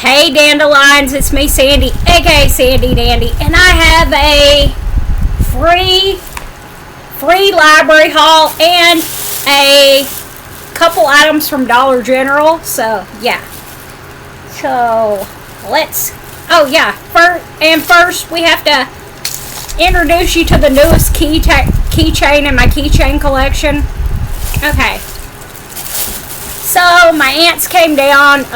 Hey Dandelions, it's me Sandy, aka Sandy Dandy, and I have a free library haul and a couple items from Dollar General. So yeah. So first we have to introduce you to the newest keychain in my keychain collection. Okay. So my aunts came down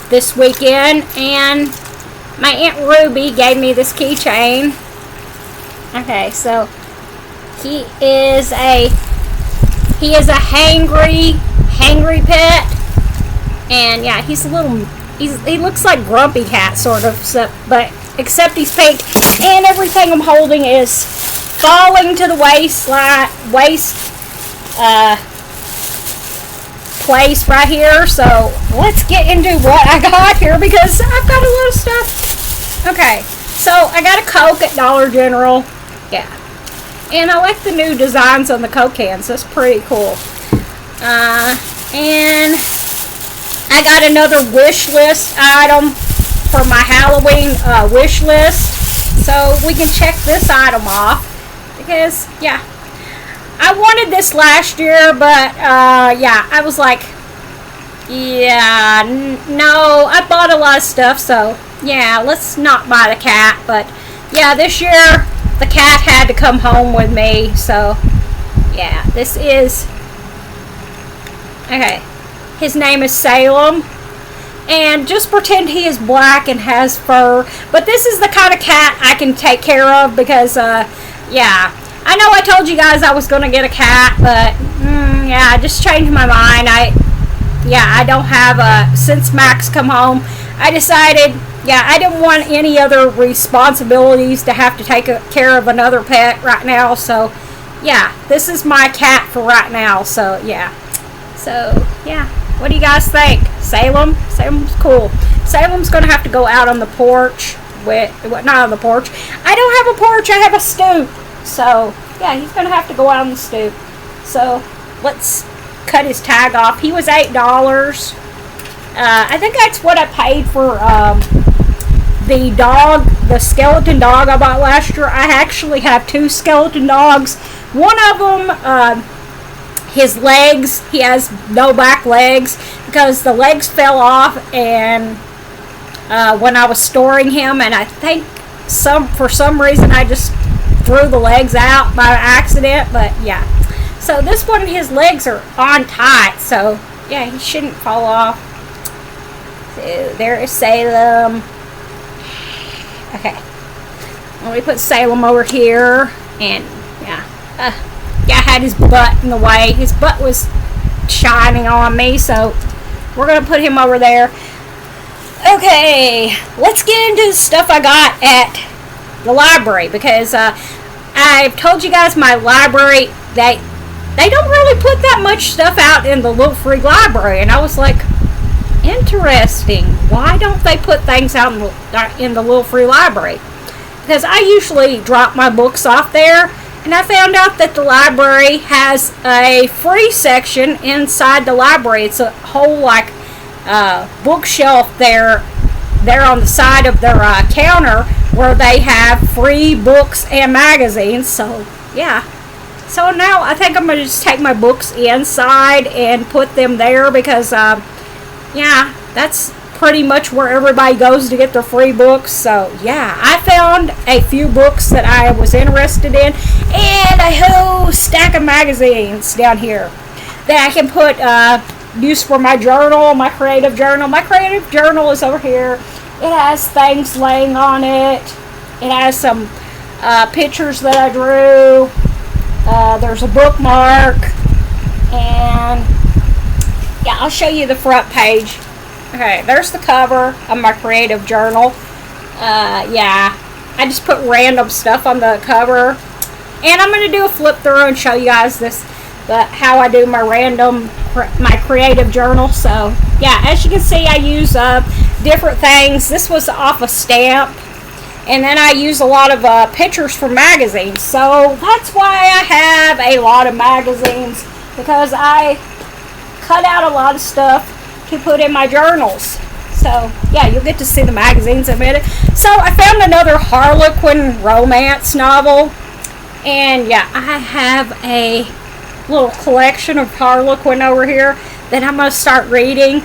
this weekend, and my Aunt Ruby gave me this keychain. Okay, so he is a hangry pet, and yeah, he looks like Grumpy Cat sort of, except he's pink, and everything I'm holding is falling to the waist place right here. So let's get into what I got here, because I've got a lot of stuff. Okay, so I got a Coke at Dollar General. Yeah, and I like the new designs on the Coke cans. That's pretty cool. And I got another wish list item for my Halloween wish list, so we can check this item off, because yeah, I wanted this last year, but yeah, I was like, yeah, no, I bought a lot of stuff, so yeah, let's not buy the cat. But yeah, this year the cat had to come home with me, so yeah, this is, okay, his name is Salem, and just pretend he is black and has fur, but this is the kind of cat I can take care of, because yeah, I know I told you guys I was going to get a cat, but yeah, I just changed my mind. I don't have since Max come home, I decided, yeah, I didn't want any other responsibilities to have to take care of another pet right now. So yeah, this is my cat for right now. So yeah, what do you guys think? Salem's cool. Salem's going to have to go out on the porch not on the porch. I don't have a porch, I have a stoop. So yeah, he's going to have to go out on the stoop. So let's cut his tag off. He was $8. I think that's what I paid for the skeleton dog I bought last year. I actually have two skeleton dogs. One of them, his legs, he has no back legs because the legs fell off, and when I was storing him, and I think for some reason I just threw the legs out by accident. But yeah, so this one, his legs are on tight, so yeah, he shouldn't fall off. So there is Salem. Okay, let me put Salem over here, and yeah, I had his butt in the way. His butt was shining on me, so we're gonna put him over there. Okay, let's get into the stuff I got at the library, because I've told you guys my library, they don't really put that much stuff out in the little free library, and I was like, interesting, why don't they put things out in the little free library? Because I usually drop my books off there, and I found out that the library has a free section inside the library. It's a whole bookshelf there on the side of their counter, where they have free books and magazines. So yeah, so now I think I'm going to just take my books inside and put them there, because yeah, that's pretty much where everybody goes to get their free books. So yeah, I found a few books that I was interested in, and a whole stack of magazines down here that I can put use for my journal, my creative journal. My creative journal is over here. It has things laying on it. It has some pictures that I drew. There's a bookmark, and yeah, I'll show you the front page. Okay, there's the cover of my creative journal. Yeah, I just put random stuff on the cover, and I'm going to do a flip through and show you guys how I do my creative journal. So yeah, as you can see, I use different things. This was off a stamp, and then I use a lot of pictures from magazines. So that's why I have a lot of magazines, because I cut out a lot of stuff to put in my journals. So So, yeah, you'll get to see the magazines in a minute. So, I found another Harlequin romance novel. And, yeah, I have a little collection of Harlequin over here that I'm going to start reading.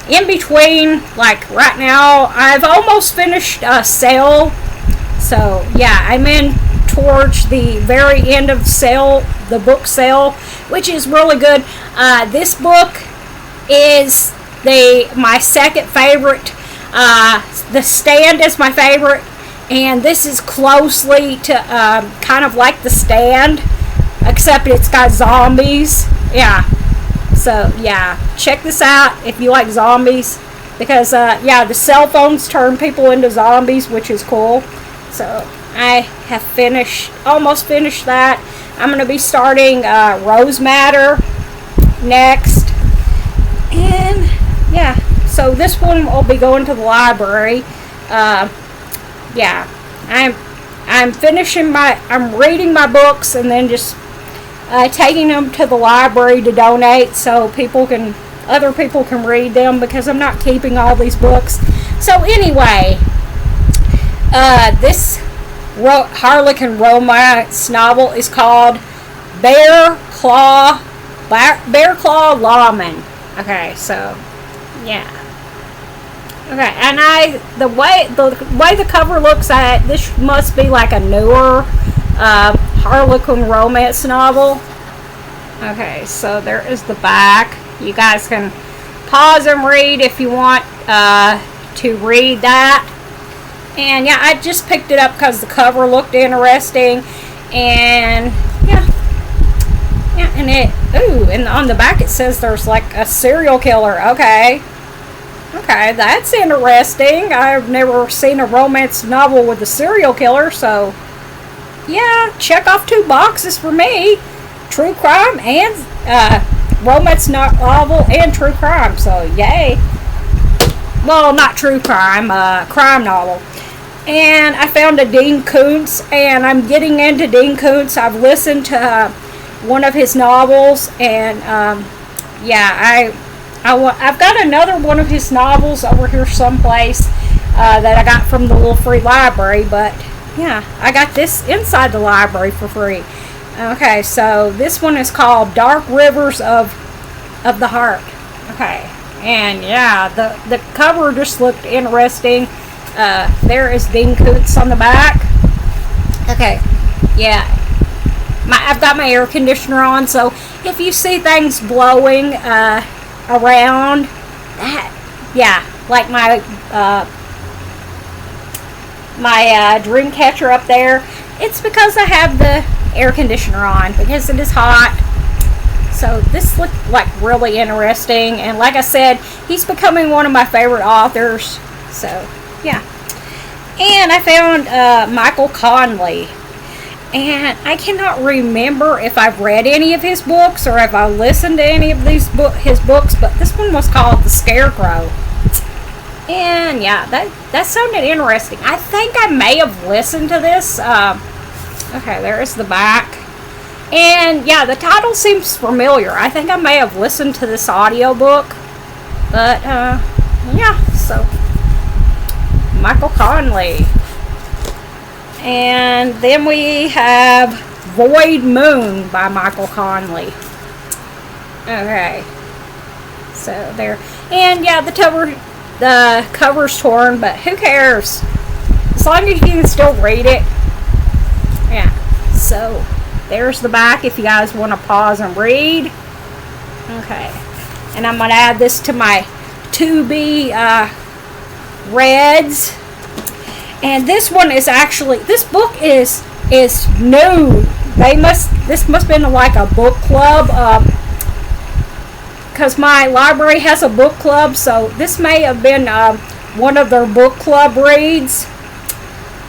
In between, like right now, I've almost finished Sale. So, yeah, I'm in towards the very end of Sale, the book Sale, which is really good. This book is my second favorite. The Stand is my favorite, and this is closely to kind of like The Stand, except it's got zombies. Yeah. So, yeah, check this out if you like zombies, because, yeah, the cell phones turn people into zombies, which is cool. So, I have almost finished that. I'm going to be starting Rose Matter next. And, yeah, so this one will be going to the library. Yeah, I'm reading my books and then just taking them to the library to donate so other people can read them, because I'm not keeping all these books. So anyway, this Harlequin romance novel is called Bear Claw Lawman. Okay, so yeah. Okay, and the way the cover looks at, this must be like a newer Harlequin romance novel. Okay, so there is the back. You guys can pause and read if you want to read that. And yeah, I just picked it up because the cover looked interesting. And yeah, and on the back it says there's like a serial killer. Okay, that's interesting. I've never seen a romance novel with a serial killer, so yeah, check off 2 boxes for me. True crime and romance novel and true crime, so yay. Well, not true crime, crime novel. And I found a Dean Koontz, and I'm getting into Dean Koontz. I've listened to one of his novels, and yeah, I've got another one of his novels over here someplace that I got from the little free library, but yeah, I got this inside the library for free. Okay, so this one is called Dark Rivers of the Heart. Okay, and yeah, the cover just looked interesting. There is Dean Koontz on the back. Okay, yeah, I've got my air conditioner on, so if you see things blowing around, yeah, like my dream catcher up there, it's because I have the air conditioner on, because it is hot. So this looked like really interesting, and like I said, he's becoming one of my favorite authors. So yeah, and I found Michael Connelly, and I cannot remember if I've read any of his books or if I listened to any of his books, but this one was called The Scarecrow. And yeah, that sounded interesting. I think I may have listened to this. Okay, there's the back. And yeah, the title seems familiar. I think I may have listened to this audiobook. But yeah, so Michael Connelly. And then we have Void Moon by Michael Connelly. Okay. So there. And yeah, the cover's torn, but who cares? As long as you can still read it. Yeah. So there's the back if you guys want to pause and read. Okay. And I'm going to add this to my to-be reads. And this one is actually, this book is new. This must have been like a book club, because my library has a book club, so this may have been one of their book club reads,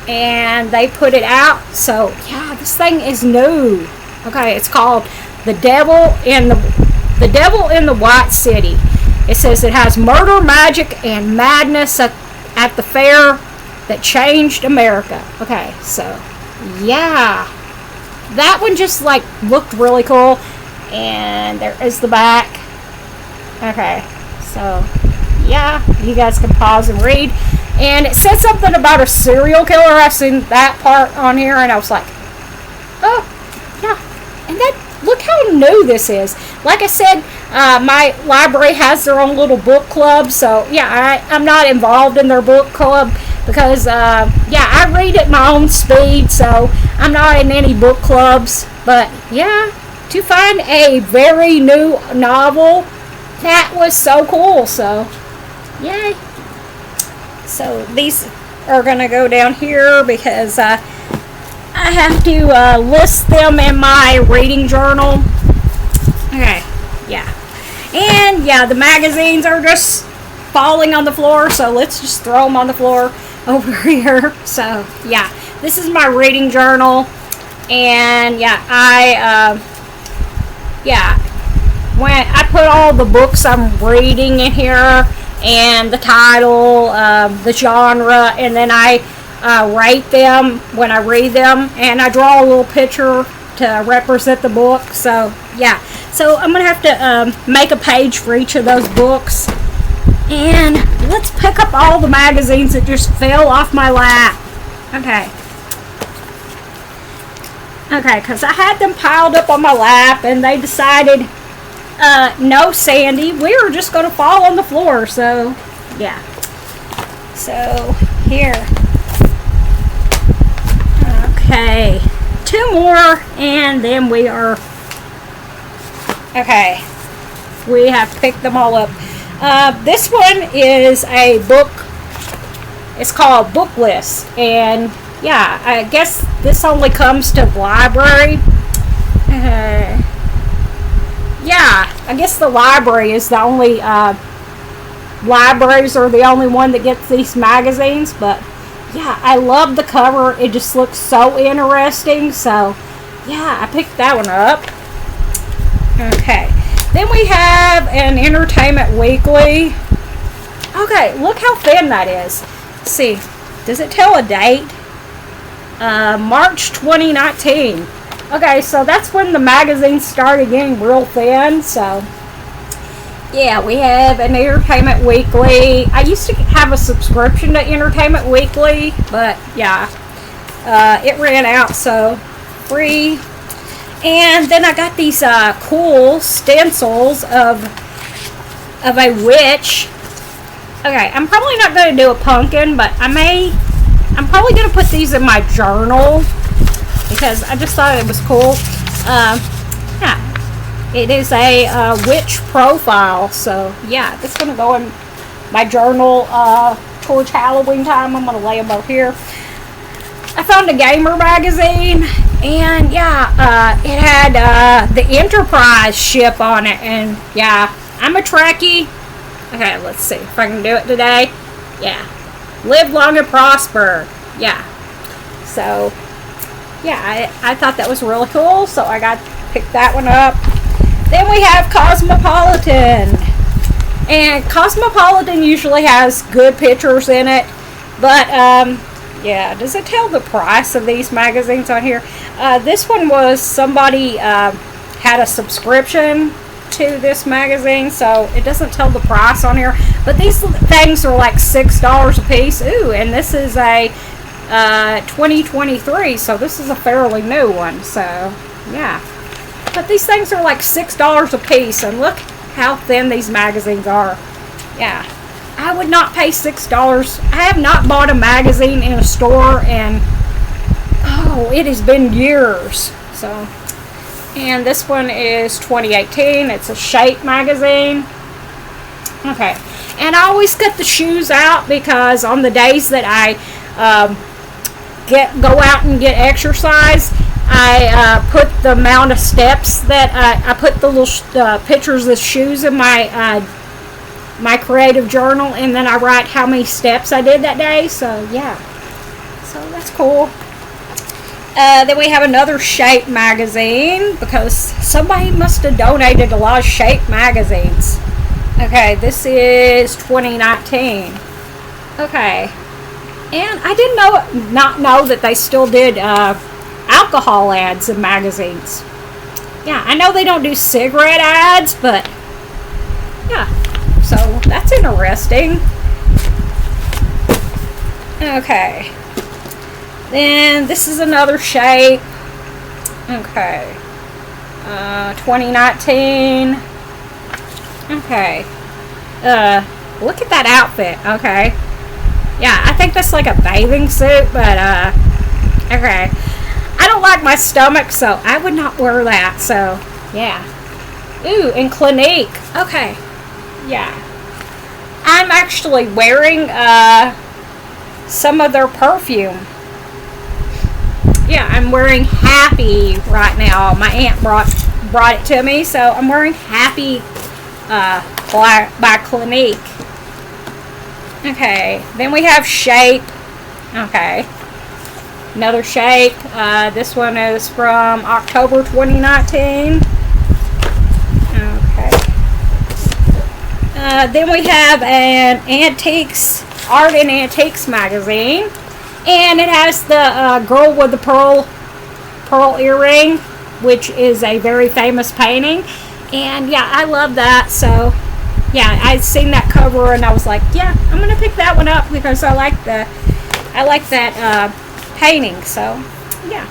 and they put it out. So yeah, this thing is new. Okay, it's called The Devil in the White City. It says it has murder, magic, and madness at the fair that changed America. Okay, so yeah, that one just like looked really cool. And there is the back. Okay, so yeah, you guys can pause and read. And it said something about a serial killer. I've seen that part on here, and I was like, oh, yeah. And then, look how new this is. Like I said, my library has their own little book club, so yeah, I'm not involved in their book club because, yeah, I read at my own speed, so I'm not in any book clubs. But yeah, to find a very new novel, that was so cool. So, yay. So these are going to go down here because I have to list them in my reading journal. Okay, yeah. And yeah, the magazines are just falling on the floor, so let's just throw them on the floor over here. So yeah, this is my reading journal. And yeah, when I put all the books I'm reading in here, and the title, the genre, and then I rate them when I read them, and I draw a little picture to represent the book. So yeah, so I'm gonna have to make a page for each of those books, and let's pick up all the magazines that just fell off my lap. Okay, because I had them piled up on my lap, and they decided, no, Sandy, we were just going to fall on the floor. So, yeah. So, here. Okay. 2 more, and then we are... Okay. We have picked them all up. This one is a book. It's called Book List. And, yeah, I guess this only comes to the library. Yeah, I guess the library is the only, libraries are the only one that gets these magazines, but yeah, I love the cover. It just looks so interesting, so yeah, I picked that one up. Okay, then we have an Entertainment Weekly. Okay, look how thin that is. Let's see, does it tell a date? March 2019. Okay, so that's when the magazines started getting real thin. So, yeah, we have an Entertainment Weekly. I used to have a subscription to Entertainment Weekly, but yeah, it ran out, so free. And then I got these cool stencils of a witch. Okay, I'm probably not going to do a pumpkin, but I'm probably going to put these in my journal, because I just thought it was cool. Yeah, it is a witch profile, so yeah, it's going to go in my journal towards Halloween time. I'm going to lay them up here. I found a gamer magazine, and yeah, it had the Enterprise ship on it, and yeah, I'm a Trekkie. Okay, let's see if I can do it today. Yeah, live long and prosper. Yeah, so yeah, I thought that was really cool, so I got to pick that one up. Then we have Cosmopolitan. And Cosmopolitan usually has good pictures in it, but, yeah, does it tell the price of these magazines on here? This one was somebody had a subscription to this magazine, so it doesn't tell the price on here. But these things are like $6 a piece. Ooh, and this is a 2023, so this is a fairly new one, so yeah. But these things are like $6 a piece, and look how thin these magazines are. Yeah, I would not pay $6. I have not bought a magazine in a store, and oh, it has been years. So, and this one is 2018. It's a Shape magazine. Okay, and I always get the shoes out, because on the days that I go out and get exercise, I put the amount of steps that I put the little pictures of shoes in my my creative journal, and then I write how many steps I did that day. So yeah, so that's cool. Then we have another Shape magazine, because somebody must have donated a lot of Shape magazines. Okay, this is 2019. Okay, and I did not know that they still did alcohol ads in magazines. Yeah, I know they don't do cigarette ads, but yeah. So that's interesting. Okay. Then this is another shape. Okay. 2019. Okay. Look at that outfit. Okay. Yeah, I think that's like a bathing suit, but okay. I don't like my stomach, so I would not wear that. So, yeah. Ooh, and Clinique. Okay. Yeah. I'm actually wearing some of their perfume. Yeah, I'm wearing Happy right now. My aunt brought it to me, so I'm wearing Happy by Clinique. Okay, then we have Shape. Okay, another Shape. This one is from October 2019. Okay. Then we have an Art and Antiques magazine, and it has the girl with the pearl earring, which is a very famous painting. And yeah, I love that. So yeah, I'd seen that cover and I was like, yeah, I'm gonna pick that one up because I like that painting. So yeah.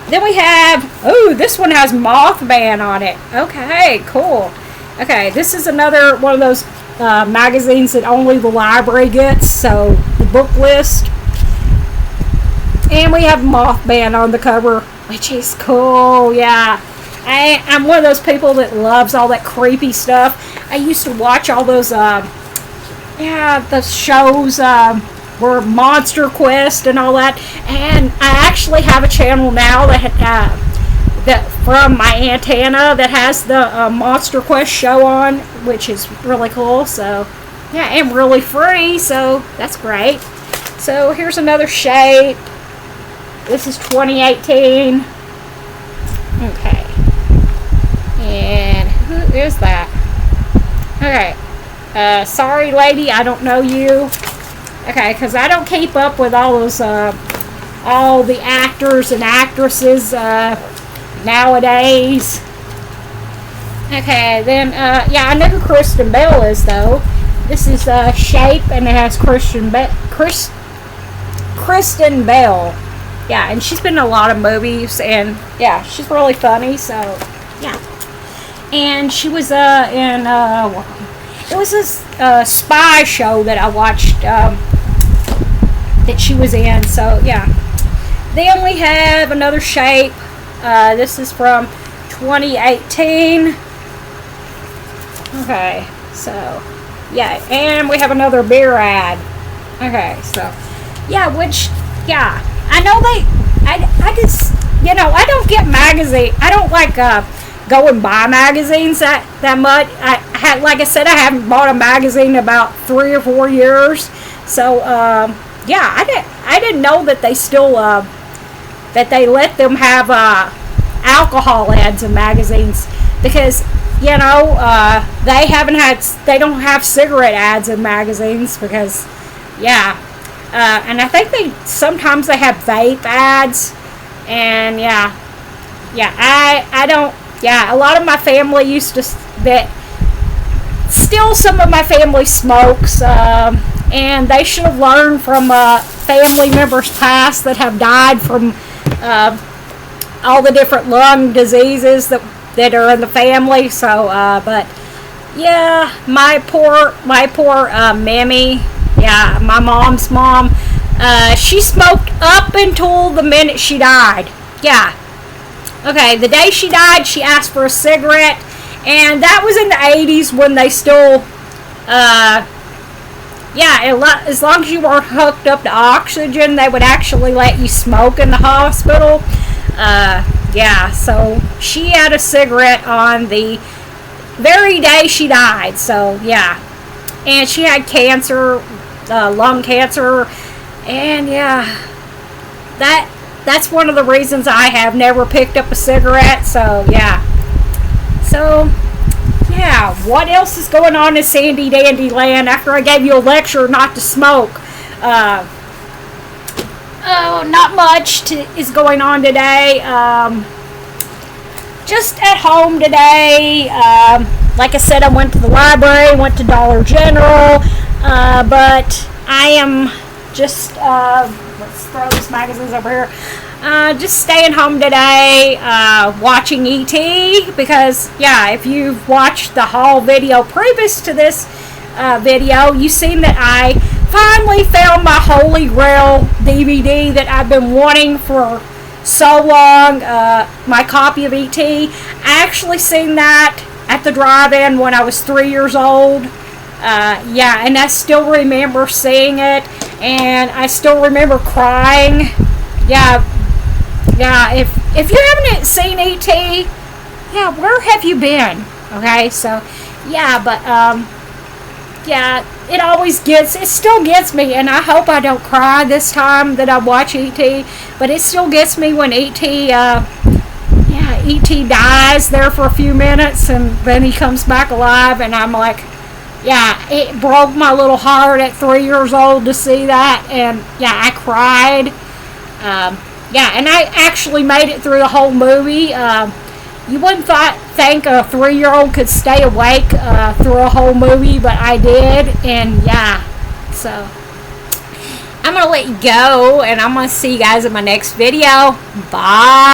Then we have, oh, this one has Mothman on it. Okay, cool. Okay, this is another one of those magazines that only the library gets, so the book list. And we have Mothman on the cover, which is cool. Yeah, I'm one of those people that loves all that creepy stuff. I used to watch all those the shows were Monster Quest and all that, and I actually have a channel now that from my antenna that has the Monster Quest show on, which is really cool. So yeah, and really free, so that's great. So here's another Shape. This is 2018. Okay, and who is that? Okay, sorry lady, I don't know you. Okay, because I don't keep up with all those all the actors and actresses nowadays. Okay, then yeah, I know who Kristen Bell is though. This is Shape, and it has Kristen Bell. Yeah, and she's been in a lot of movies, and yeah, she's really funny. So yeah, and she was in it was this spy show that I watched that she was in. So yeah. Then we have another Shape. This is from 2018. Okay, so yeah, and we have another beer ad. Okay, so yeah, I know I just, I don't get magazine. I don't like go and buy magazines that much. Like I said, I haven't bought a magazine in about 3 or 4 years. So yeah, I didn't know that they still that they let them have alcohol ads in magazines, because they don't have cigarette ads in magazines, because yeah. And I think sometimes they have vape ads, and I don't, a lot of my family used to, still some of my family smokes, and they should have learned from family members past that have died from all the different lung diseases that are in the family. So, but yeah, my poor mammy. Yeah, my mom's mom, she smoked up until the minute she died. Yeah. Okay, the day she died, she asked for a cigarette, and that was in the 80s when they still, as long as you weren't hooked up to oxygen, they would actually let you smoke in the hospital. Yeah, so she had a cigarette on the very day she died, so yeah. And she had cancer, lung cancer, and yeah, that's one of the reasons I have never picked up a cigarette. So yeah, what else is going on in Sandy Dandy Land after I gave you a lecture not to smoke? Not much is going on today. Just at home today. like I said, I went to the library, went to Dollar General, but I am just, let's throw these magazines over here, just staying home today, watching E.T. because, yeah, if you've watched the haul video previous to this video, you've seen that I finally found my Holy Grail DVD that I've been wanting for so long, my copy of E.T. I actually seen that at the drive-in when I was 3 years old. Yeah, and I still remember seeing it, and I still remember crying. Yeah, if you haven't seen E.T., yeah, where have you been? Okay, so, yeah, but, yeah, it still gets me, and I hope I don't cry this time that I watch E.T., but it still gets me when E.T., E.T. dies there for a few minutes, and then he comes back alive, and I'm like, yeah, it broke my little heart at 3 years old to see that, and, yeah, I cried. Yeah, and I actually made it through the whole movie. You wouldn't think a 3-year-old could stay awake through a whole movie, but I did, and yeah, so I'm going to let you go, and I'm going to see you guys in my next video. Bye.